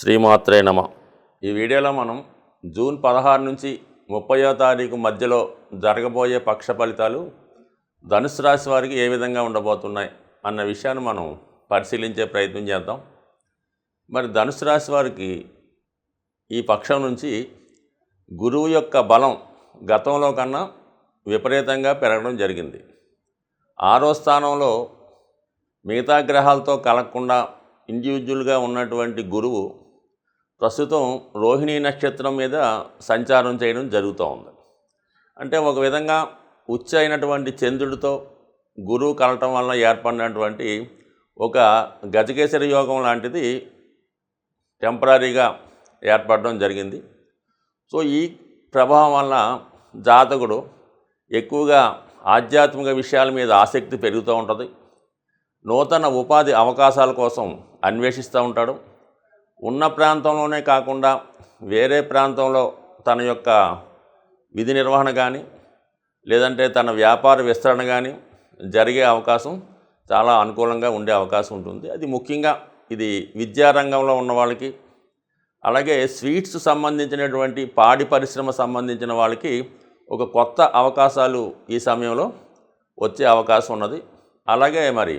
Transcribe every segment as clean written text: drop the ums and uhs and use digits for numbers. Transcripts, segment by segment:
శ్రీమాత్రే నమ. ఈ వీడియోలో మనం జూన్ 16 నుంచి 30వ తారీఖు మధ్యలో జరగబోయే పక్ష ఫలితాలు ధనుసు రాశి వారికి ఏ విధంగా ఉండబోతున్నాయి అన్న విషయాన్ని మనం పరిశీలించే ప్రయత్నం చేద్దాం. మరి ధనుసు రాశి వారికి ఈ పక్షం నుంచి గురువు యొక్క బలం గతంలో కన్నా విపరీతంగా పెరగడం జరిగింది. 6వ స్థానంలో మిగతా గ్రహాలతో కలగకుండా ఇండివిజువల్గా ఉన్నటువంటి గురువు ప్రస్తుతం రోహిణీ నక్షత్రం మీద సంచారం చేయడం జరుగుతూ ఉంది. అంటే ఒక విధంగా ఉచ్చ అయినటువంటి చంద్రుడితో గురువు కలటం వల్ల ఏర్పడినటువంటి ఒక గజకేసరి యోగం లాంటిది టెంపరీగా ఏర్పడడం జరిగింది. సో ఈ ప్రభావం వల్ల జాతకుడు ఎక్కువగా ఆధ్యాత్మిక విషయాల మీద ఆసక్తి పెరుగుతూ ఉంటుంది. నూతన ఉపాధి అవకాశాల కోసం అన్వేషిస్తూ ఉంటాడు. ఉన్న ప్రాంతంలోనే కాకుండా వేరే ప్రాంతంలో తన యొక్క విధి నిర్వహణ కానీ లేదంటే తన వ్యాపార విస్తరణ కానీ జరిగే అవకాశం చాలా అనుకూలంగా ఉండే అవకాశం ఉంటుంది. అది ముఖ్యంగా ఇది విద్యారంగంలో ఉన్న వాళ్ళకి, అలాగే స్వీట్స్ సంబంధించినటువంటి పాడి పరిశ్రమ సంబంధించిన వాళ్ళకి ఒక కొత్త అవకాశాలు ఈ సమయంలో వచ్చే అవకాశం ఉన్నది. అలాగే మరి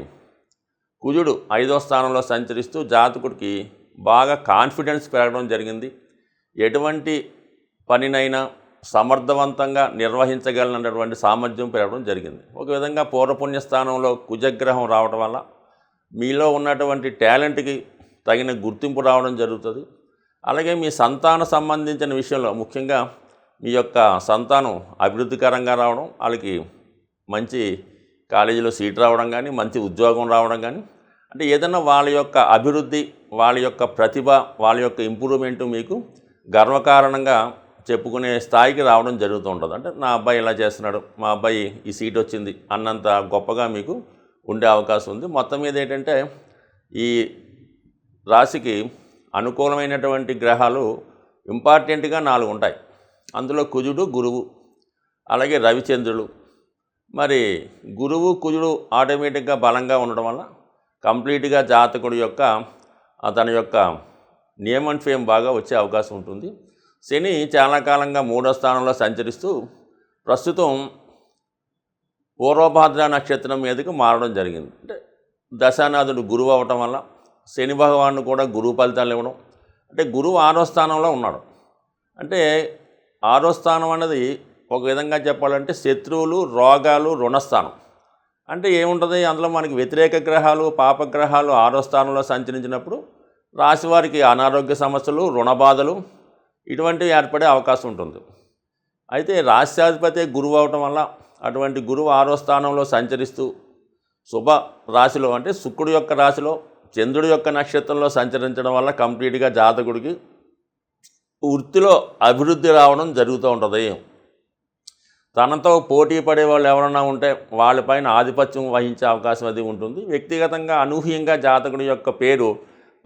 కుజుడు 5వ స్థానంలో సంచరిస్తూ జాతకుడికి బాగా కాన్ఫిడెన్స్ పెరగడం జరిగింది. ఎటువంటి పనినైనా సమర్థవంతంగా నిర్వహించగలనటువంటి సామర్థ్యం పెరగడం జరిగింది. ఒక విధంగా పూర్వపుణ్య స్థానంలో కుజగ్రహం రావడం వల్ల మీలో ఉన్నటువంటి టాలెంట్కి తగిన గుర్తింపు రావడం జరుగుతుంది. అలాగే మీ సంతాన సంబంధించిన విషయంలో ముఖ్యంగా మీ యొక్క సంతానం అభివృద్ధికరంగా రావడం, వాళ్ళకి మంచి కాలేజీలో సీట్ రావడం కానీ మంచి ఉద్యోగం రావడం కానీ, అంటే ఏదైనా వాళ్ళ యొక్క అభివృద్ధి, వాళ్ళ యొక్క ప్రతిభ, వాళ్ళ యొక్క ఇంప్రూవ్మెంటు మీకు గర్వకారణంగా చెప్పుకునే స్థాయికి రావడం జరుగుతూ ఉంటుంది. అంటే నా అబ్బాయి ఇలా చేస్తున్నాడు, మా అబ్బాయి ఈ సీట్ వచ్చింది అన్నంత గొప్పగా మీకు ఉండే అవకాశం ఉంది. మొత్తం మీద ఏంటంటే ఈ రాశికి అనుకూలమైనటువంటి గ్రహాలు ఇంపార్టెంట్గా 4 ఉంటాయి. అందులో కుజుడు, గురువు, అలాగే రవిచంద్రులు. మరి గురువు కుజుడు ఆటోమేటిక్గా బలంగా ఉండడం వల్ల కంప్లీట్గా జాతకుడి యొక్క తన యొక్క నేమ్ అండ్ ఫేమ్ బాగా వచ్చే అవకాశం ఉంటుంది. శని చాలా కాలంగా 3వ స్థానంలో సంచరిస్తూ ప్రస్తుతం పూర్వభాద్ర నక్షత్రం మీదకి మారడం జరిగింది. అంటే దశానాథుడు గురువు అవటం వల్ల శని భగవాను కూడా గురువు ఫలితాలు ఇవ్వడం, అంటే గురువు 6వ స్థానంలో ఉన్నాడు. అంటే 6వ స్థానం అనేది ఒక విధంగా చెప్పాలంటే శత్రువులు, రోగాలు, రుణస్థానం. అంటే ఏముంటుంది అందులో మనకి వ్యతిరేక గ్రహాలు, పాపగ్రహాలు 6వ స్థానంలో సంచరించినప్పుడు రాశివారికి అనారోగ్య సమస్యలు, రుణబాధలు ఇటువంటివి ఏర్పడే అవకాశం ఉంటుంది. అయితే రాశ్యాధిపతి గురువు అవటం వల్ల అటువంటి గురువు 6వ స్థానంలో సంచరిస్తూ శుభ రాశిలో అంటే శుక్రుడి యొక్క రాశిలో చంద్రుడి యొక్క నక్షత్రంలో సంచరించడం వల్ల కంప్లీట్గా జాతకుడికి వృత్తిలో అభివృద్ధి రావడం జరుగుతూ ఉంటుంది. తనతో పోటీ పడే వాళ్ళు ఎవరైనా ఉంటే వాళ్ళపైన ఆధిపత్యం వహించే అవకాశం అది ఉంటుంది. వ్యక్తిగతంగా అనూహ్యంగా జాతకుడి యొక్క పేరు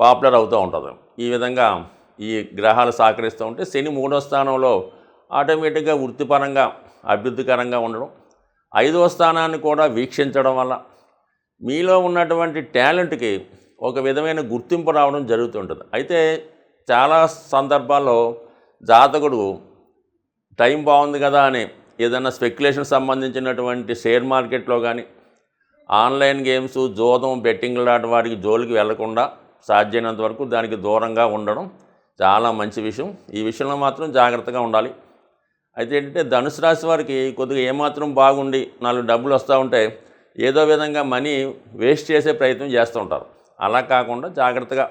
పాపులర్ అవుతూ ఉంటుంది. ఈ విధంగా ఈ గ్రహాలు సహకరిస్తూ ఉంటే శని 3వ స్థానంలో ఆటోమేటిక్గా వృత్తిపరంగా అభివృద్ధికరంగా ఉండడం, 5వ స్థానాన్ని కూడా వీక్షించడం వల్ల మీలో ఉన్నటువంటి టాలెంట్కి ఒక విధమైన గుర్తింపు రావడం జరుగుతుంటుంది. అయితే చాలా సందర్భాల్లో జాతకుడు టైం బాగుంది కదా అని ఏదైనా స్పెక్యులేషన్ సంబంధించినటువంటి షేర్ మార్కెట్లో కానీ ఆన్లైన్ గేమ్స్, జోదం, బెట్టింగ్ లాంటి వాటికి జోలికి వెళ్లకుండా సాధ్యమైనంత వరకు దానికి దూరంగా ఉండడం చాలా మంచి విషయం. ఈ విషయంలో మాత్రం జాగ్రత్తగా ఉండాలి. అయితే ఏంటంటే ధనుసు రాశి వారికి కొద్దిగా ఏమాత్రం బాగుండి 4 డబ్బులు వస్తూ ఉంటే ఏదో విధంగా మనీ వేస్ట్ చేసే ప్రయత్నం చేస్తూ ఉంటారు. అలా కాకుండా జాగ్రత్తగా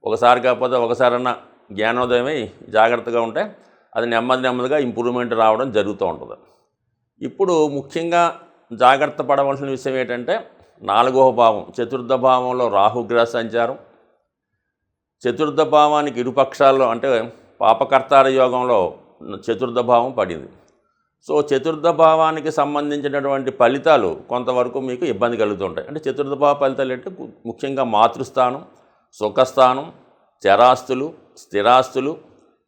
ఒకసారి కాకపోతే ఒకసారన్నా జ్ఞానోదయమై జాగ్రత్తగా ఉంటే అది నెమ్మదిగా ఇంప్రూవ్మెంట్ రావడం జరుగుతూ ఉంటుంది. ఇప్పుడు ముఖ్యంగా జాగ్రత్త పడవలసిన విషయం ఏంటంటే 4వ భావం చతుర్థ భావంలో రాహుగ్రహ సంచారం. చతుర్థ భావానికి ఇరుపక్షాల్లో అంటే పాపకర్తార యోగంలో చతుర్థ భావం పడింది. సో చతుర్థ భావానికి సంబంధించినటువంటి ఫలితాలు కొంతవరకు మీకు ఇబ్బంది కలుగుతుంటాయి. అంటే చతుర్థ భావ ఫలితాలు అంటే ముఖ్యంగా మాతృస్థానం, సుఖస్థానం, చరాస్తులు, స్థిరాస్తులు,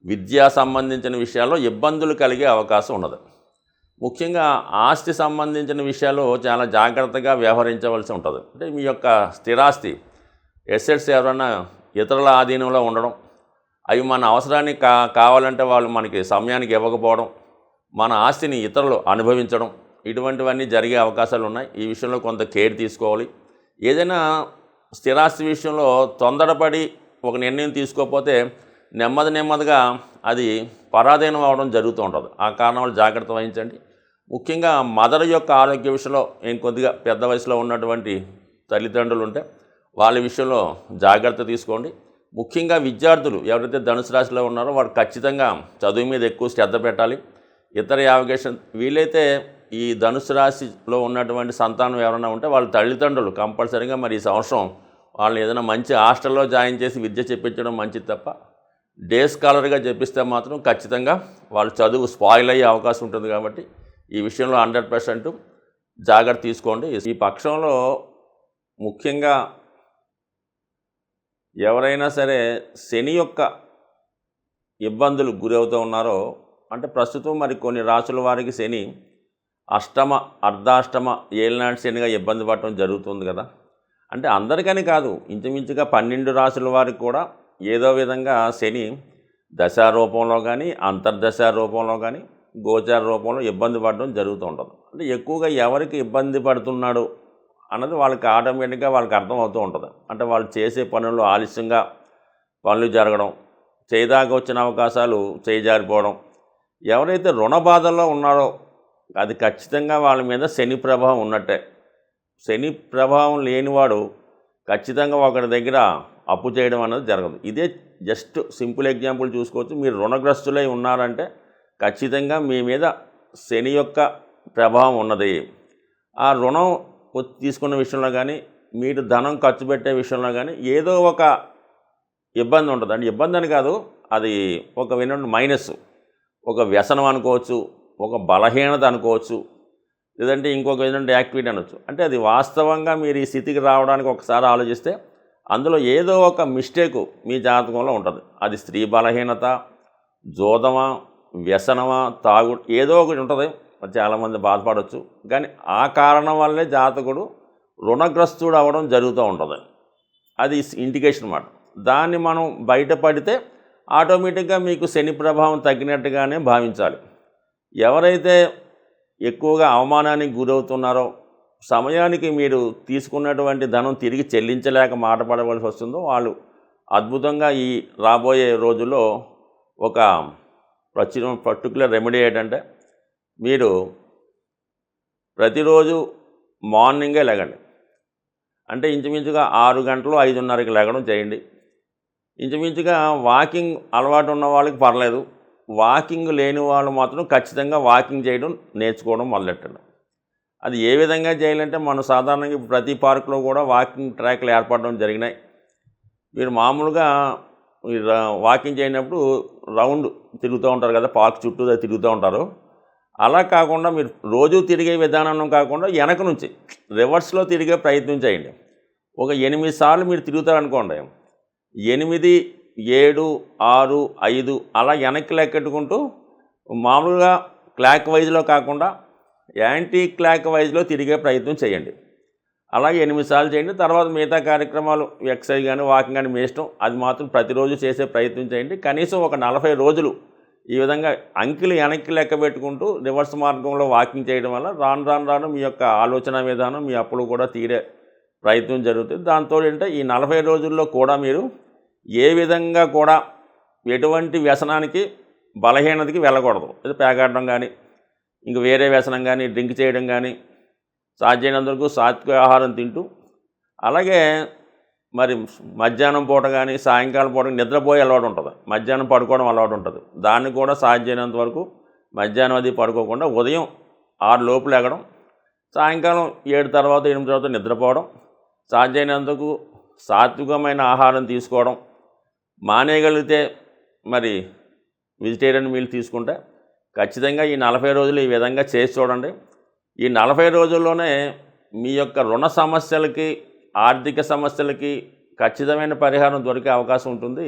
విద్యా సంబంధించిన విషయాల్లో ఇబ్బందులు కలిగే అవకాశం ఉన్నది. ముఖ్యంగా ఆస్తి సంబంధించిన విషయాల్లో చాలా జాగ్రత్తగా వ్యవహరించవలసి ఉంటుంది. అంటే మీ యొక్క స్థిరాస్తి ఎసెట్స్ ఎవరైనా ఇతరుల ఆధీనంలో ఉండడం, అవి మన అవసరానికి కావాలంటే వాళ్ళు మనకి సమయానికి ఇవ్వకపోవడం, మన ఆస్తిని ఇతరులు అనుభవించడం, ఇటువంటివన్నీ జరిగే అవకాశాలు ఉన్నాయి. ఈ విషయంలో కొంత కేర్ తీసుకోవాలి. ఏదైనా స్థిరాస్తి విషయంలో తొందరపడి ఒక నిర్ణయం తీసుకోకపోతే నెమ్మదిగా అది పరాధీనం అవడం జరుగుతూ ఉంటుంది. ఆ కారణం వల్ల జాగ్రత్త వహించండి. ముఖ్యంగా మదర్ యొక్క ఆరోగ్య విషయంలో కొద్దిగా పెద్ద వయసులో ఉన్నటువంటి తల్లిదండ్రులు ఉంటే వాళ్ళ విషయంలో జాగ్రత్త తీసుకోండి. ముఖ్యంగా విద్యార్థులు ఎవరైతే ధనుసు రాశిలో ఉన్నారో వారు ఖచ్చితంగా చదువు మీద ఎక్కువ శ్రద్ధ పెట్టాలి. ఇతర యావగేషన్ వీలైతే ఈ ధనుసు రాశిలో ఉన్నటువంటి సంతానం ఎవరైనా ఉంటే వాళ్ళ తల్లిదండ్రులు కంపల్సరీగా మరి ఈ సంవత్సరం వాళ్ళని ఏదైనా మంచి హాస్టల్లో జాయిన్ చేసి విద్య చెప్పించడం మంచిది తప్ప డే స్కాలర్గా చెప్పిస్తే మాత్రం ఖచ్చితంగా వాళ్ళు చదువు స్పాయిల్ అయ్యే అవకాశం ఉంటుంది. కాబట్టి ఈ విషయంలో 100% జాగ్రత్త తీసుకోండి. ఈ పక్షంలో ముఖ్యంగా ఎవరైనా సరే శని యొక్క ఇబ్బందులు గురవుతూ ఉన్నారో, అంటే ప్రస్తుతం మరి కొన్ని రాసుల వారికి శని అష్టమ అర్ధాష్టమ ఏలినాటి శనిగా ఇబ్బంది పడటం జరుగుతుంది కదా. అంటే అందరికని కాదు, ఇంచుమించుగా 12 రాసుల వారికి కూడా ఏదో విధంగా శని దశా రూపంలో కానీ అంతర్దశ రూపంలో కానీ గోచార రూపంలో ఇబ్బంది పడడం జరుగుతూ ఉంటుంది. అంటే ఎక్కువగా ఎవరికి ఇబ్బంది పడుతున్నాడు అన్నది వాళ్ళకి ఆటోమేటిక్గా వాళ్ళకి అర్థమవుతూ ఉంటుంది. అంటే వాళ్ళు చేసే పనుల్లో ఆలస్యంగా పనులు జరగడం, చేయదాకా వచ్చిన అవకాశాలు చేజారిపోవడం, ఎవరైతే రుణ బాధల్లో ఉన్నారో అది ఖచ్చితంగా వాళ్ళ మీద శని ప్రభావం ఉన్నట్టే. శని ప్రభావం లేనివాడు ఖచ్చితంగా ఒకరి దగ్గర అప్పు చేయడం అనేది జరగదు. ఇదే జస్ట్ సింపుల్ ఎగ్జాంపుల్ చూసుకోవచ్చు. మీరు రుణగ్రస్తులై ఉన్నారంటే ఖచ్చితంగా మీ మీద శని యొక్క ప్రభావం ఉన్నది. ఆ రుణం తీసుకున్న విషయంలో కానీ మీరు ధనం ఖర్చు పెట్టే విషయంలో కానీ ఏదో ఒక ఇబ్బంది ఉంటుంది. అంటే ఇబ్బంది అని కాదు, అది ఒక మైనస్, ఒక వ్యసనం అనుకోవచ్చు, ఒక బలహీనత అనుకోవచ్చు, లేదంటే ఇంకొక ఏంటంటే యాక్టివిటీ అనొచ్చు. అంటే అది వాస్తవంగా మీరు ఈ స్థితికి రావడానికి ఒకసారి ఆలోచిస్తే అందులో ఏదో ఒక మిస్టేకు మీ జాతకంలో ఉంటుంది. అది స్త్రీ బలహీనత, జోదమా, వ్యసనమా, తాగుడు, ఏదో ఒకటి ఉంటుంది. చాలామంది బాధపడవచ్చు. కానీ ఆ కారణం వల్లే జాతకుడు రుణగ్రస్తుడు అవ్వడం జరుగుతూ ఉంటుంది. అది ఇండికేషన్ అన్నమాట. దాన్ని మనం బయటపడితే ఆటోమేటిక్గా మీకు శని ప్రభావం తగ్గినట్టుగానే భావించాలి. ఎవరైతే ఎక్కువగా అవమానానికి గురవుతున్నారో, సమయానికి మీరు తీసుకున్నటువంటి ధనం తిరిగి చెల్లించలేక మాట పడవలసి వస్తుందో వాళ్ళు అద్భుతంగా ఈ రాబోయే రోజుల్లో ఒక పర్టికులర్ రెమెడీ ఏంటంటే, మీరు ప్రతిరోజు మార్నింగే లెగండి. అంటే ఇంచుమించుగా 6 గంటలు 5:30కి లెగడం చేయండి. ఇంచుమించుగా వాకింగ్ అలవాటు ఉన్న వాళ్ళకి పర్లేదు, వాకింగ్ లేని వాళ్ళు మాత్రం ఖచ్చితంగా వాకింగ్ చేయడం నేర్చుకోవడం మొదలెట్టండి. అది ఏ విధంగా చేయాలంటే, మనం సాధారణంగా ప్రతి పార్కులో కూడా వాకింగ్ ట్రాక్లు ఏర్పడడం జరిగినాయి. మీరు మామూలుగా వాకింగ్ చేయనప్పుడు రౌండ్ తిరుగుతూ ఉంటారు కదా, పార్క్ చుట్టూ తిరుగుతూ ఉంటారు. అలా కాకుండా మీరు రోజు తిరిగే విధానం కాకుండా వెనక నుంచి రివర్స్లో తిరిగే ప్రయత్నం చేయండి. ఒక 8 సార్లు మీరు తిరుగుతారనుకోండి, 8, 7, 6, 5 అలా వెనక్కి లెక్కెట్టుకుంటూ మామూలుగా క్లాక్ వైజ్లో కాకుండా యాంటీ క్లాక్ వైజ్లో తిరిగే ప్రయత్నం చేయండి. అలాగే 8 సార్లు చేయండి. తర్వాత మిగతా కార్యక్రమాలు ఎక్సర్సైజ్ కానీ వాకింగ్ కానీ మీ ఇష్టం, అది మాత్రం ప్రతిరోజు చేసే ప్రయత్నం చేయండి. కనీసం ఒక 40 రోజులు ఈ విధంగా అంకెలు వెనక్కి లెక్క పెట్టుకుంటూ రివర్స్ మార్గంలో వాకింగ్ చేయడం వల్ల రాను మీ యొక్క ఆలోచన విధానం, మీ అప్పులు కూడా తీరే ప్రయత్నం జరుగుతుంది. దాంతో ఏంటంటే ఈ 40 రోజుల్లో కూడా మీరు ఏ విధంగా కూడా ఎటువంటి వ్యసనానికి, బలహీనతకి వెళ్ళకూడదు. ఇది పేకాడడం కానీ, ఇంక వేరే వ్యసనం కానీ, డ్రింక్ చేయడం కానీ, సాధ్యమైనంతవరకు సాత్విక ఆహారం తింటూ, అలాగే మరి మధ్యాహ్నం పూట కానీ సాయంకాలం పూట నిద్రపోయే అలవాటు ఉంటుంది, మధ్యాహ్నం పడుకోవడం అలవాటు ఉంటుంది. దాన్ని కూడా సాధ్యమైనంత వరకు మధ్యాహ్నం అది పడుకోకుండా ఉదయం 6 లోపు లెగడం, సాయంకాలం 7 తర్వాత 8 తర్వాత నిద్రపోవడం, సాధ్యమైనంతకు సాత్వికమైన ఆహారం తీసుకోవడం, మానేయగలిగితే మరి వెజిటేరియన్ మీల్ తీసుకుంటే ఖచ్చితంగా ఈ 40 రోజులు ఈ విధంగా చేసి చూడండి. ఈ 40 రోజుల్లోనే మీ యొక్క రుణ సమస్యలకి, ఆర్థిక సమస్యలకి ఖచ్చితమైన పరిహారం దొరికే అవకాశం ఉంటుంది.